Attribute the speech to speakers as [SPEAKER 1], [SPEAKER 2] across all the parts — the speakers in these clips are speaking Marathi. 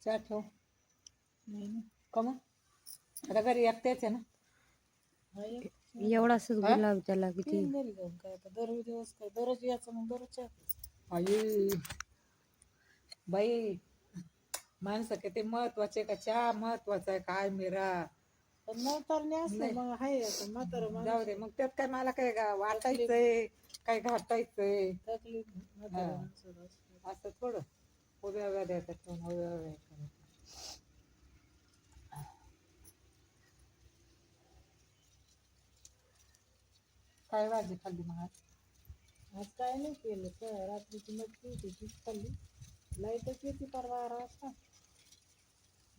[SPEAKER 1] चहा ठेव. नाही का मग आता घरी एकट्याच आहे ना.
[SPEAKER 2] एवढाच गुलाब त्याला किती
[SPEAKER 1] काय आता दररोज दिवस काय दररोज यायचं मग दररोज चहा. आई बाई माणसं किती महत्वाचे का चहा महत्वाचा आहे काय मीरा. म्हातारणे असं मग आहे आता म्हातारं जाऊ दे मग त्यात काय मला काय वाटायचंय काय घाटायचंय असं थोडं उभ्या उभ्या द्यायचं उभ्या उभ्या करायचं. काय भाजी खाल्ली मग आज काय नाही केलं तर रात्रीची मटकी होती तीच खाल्ली. लाईटच येते परवा 12 वाजता.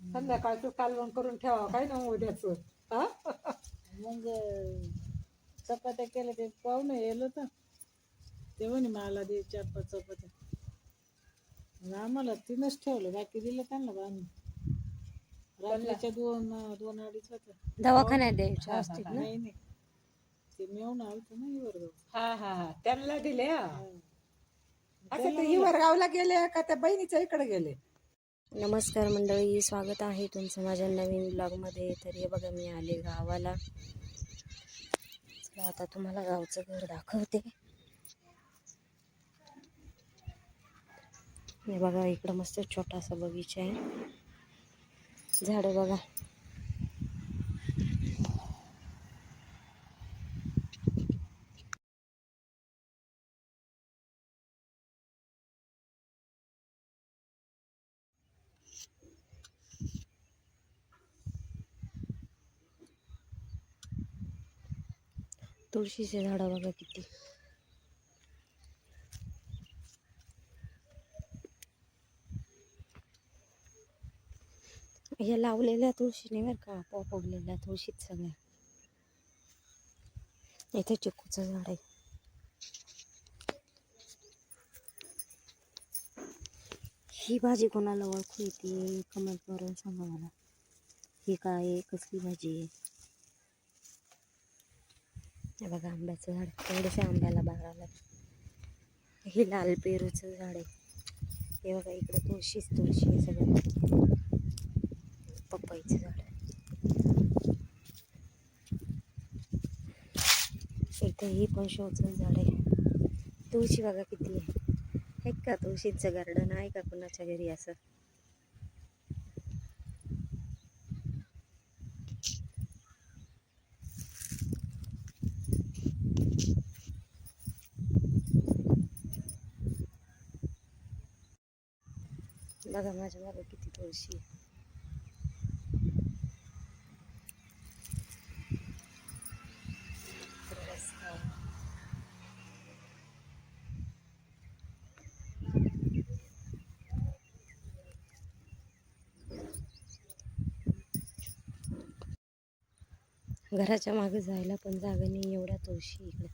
[SPEAKER 1] संध्याकाळचं कालवण करून ठेवा काय ना उद्याच. मग चपात्या केल्या ते पाहुणे येलं तर ते म्हणे मला दे 4-5 चपात्या. आम्हाला 3च ठेवलं बाकी दिलं त्यांना बांधून. रात्रीच्या 2-2:30 होत्या.
[SPEAKER 2] दवाखान्यात द्यायच्या असतील ना.
[SPEAKER 1] नाही नाही ते मेवून आलत ना हिवरगाव. हा त्यांना दिले. असं ते हिवरगावला गेले का त्या बहिणीच्या इकडे गेले.
[SPEAKER 2] नमस्कार मंडळी, स्वागत आहे तुमचं माझ्या नवीन ब्लॉगमध्ये. तर हे बघा मी आले गावाला. चला आता तुम्हाला गावचं घर दाखवते. हे बघा इकडं मस्त छोटासा बगीचा आहे. झाडं बघा. तुळशीचे झाडं बघा किती. हे लावलेल्या तुळशीने बरं का आपोआप उगलेल्या तुळशीत सगळ्या. इथे चिकूचं झाड आहे. ही भाजी कोणाला ओळखू येते कमेंट करून सांगा मला. ही काय कसली भाजी आहे. हे बघा आंब्याचं झाड. थोडेसे आंब्याला बाराला. हे लाल पेरूचं झाड आहे. हे बघा इकडं तुळशी आहे सगळं. पपईचं झाड. इथे ही पण शोचं झाड आहे. तुळशी बघा किती आहे का. तुळशीचं गार्डन आहे का कुणाच्या घरी असं. बघा माझ्या मागे किती तुळशी आहे. घराच्या मागे जायला पण जागा नाही एवढ्या तुळशी इकडे.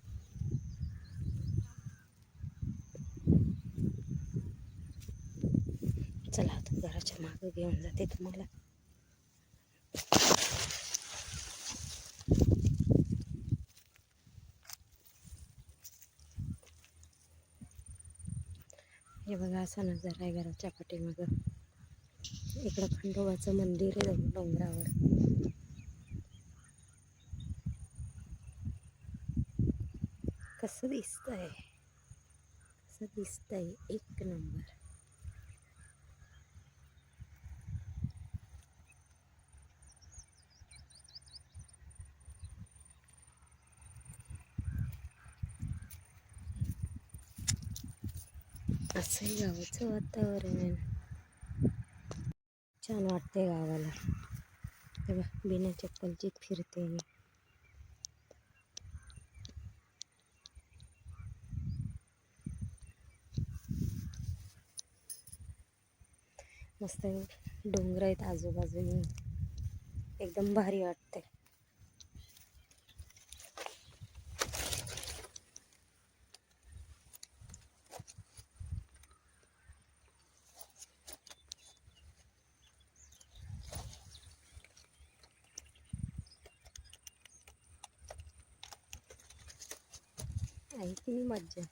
[SPEAKER 2] चला आता घराच्या मागे घेऊन जाते तुम्हाला. हे बघा असा नजारा आहे घराच्या पाठीमागं. इकडं खंडोबाचं मंदिर आहे डोंगरावर. कसं दिसतंय एक नंबर. असंही गावाचं वातावरण छान वाटते गावाला. तेव्हा बिना चप्पलचीच फिरते मी. मस्त डोंगर आहेत आजूबाजूनी. एकदम भारी वाटते. आहे की नाही मज्जा.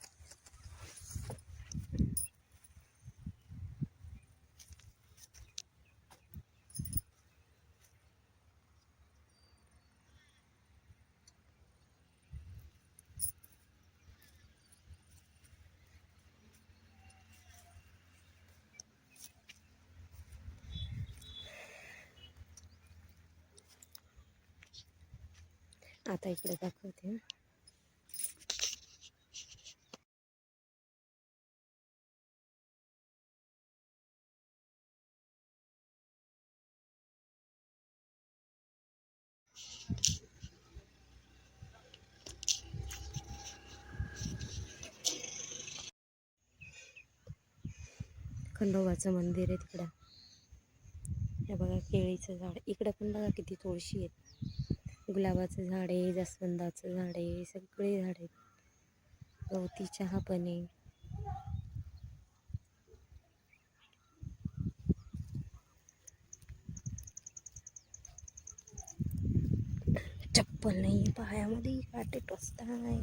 [SPEAKER 2] आता इकडे दाखवते हं. खंडोबाचं मंदिर आहे तिकडं. हे बघा केळीचं झाड. इकडं पण बघा किती तुळशी आहेत. गुलाबाचं झाड आहे, जास्वंदाचं झाड आहे, सगळे झाड आहेत. गवती चहा पण आहे. चप्पल नाही पायामध्ये, काटे टोचताय.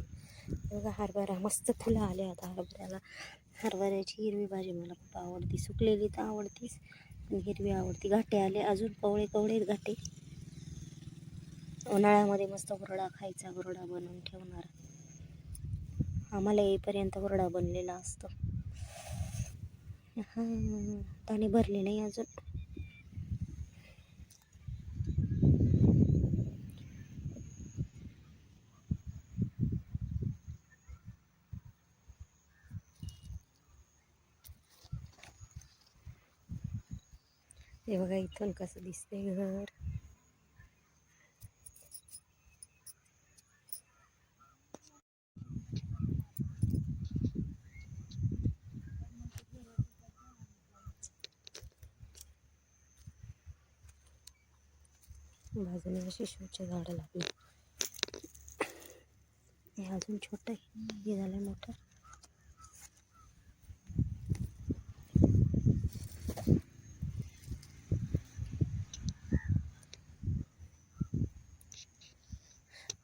[SPEAKER 2] बघा हरभरा, मस्त फुलं आले आता हरभऱ्याला. हरभऱ्याची हिरवी भाजी मला खूप आवडती. सुकलेली तर आवडतीच, पण हिरवी आवडती. घाटे आले अजून, कवळे कवळे घाटे. उन्हाळ्यामध्ये मस्त हुरडा खायचा, हुरडा बनवून ठेवणार. आम्हाला येईपर्यंत हुरडा बनलेला असतो. हां, त्याने भरले नाही अजून. हे बघा इथून कसं दिसतंय घर. बाजूने अशी शोचे झाडं लागली. हे अजून छोटं आहे, हे झालं मोठं.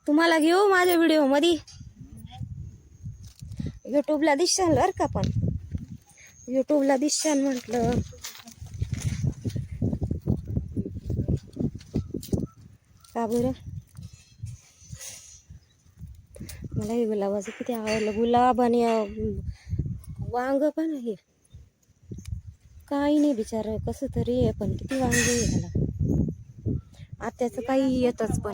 [SPEAKER 2] तुम्हाला घेऊ माझ्या व्हिडिओ मध्ये, यूट्यूबला दिसशाल बरं का. पण यूट्यूबला दिसशाल म्हटलं. का बरं? मला हे गुलाबाचं किती आवडलं. गुलाब आणि वांग पण आहे. काही नाही बिचार, कसं तरी आहे, पण किती वांग आहे ह्याला. आत्याचं काही येतच पण.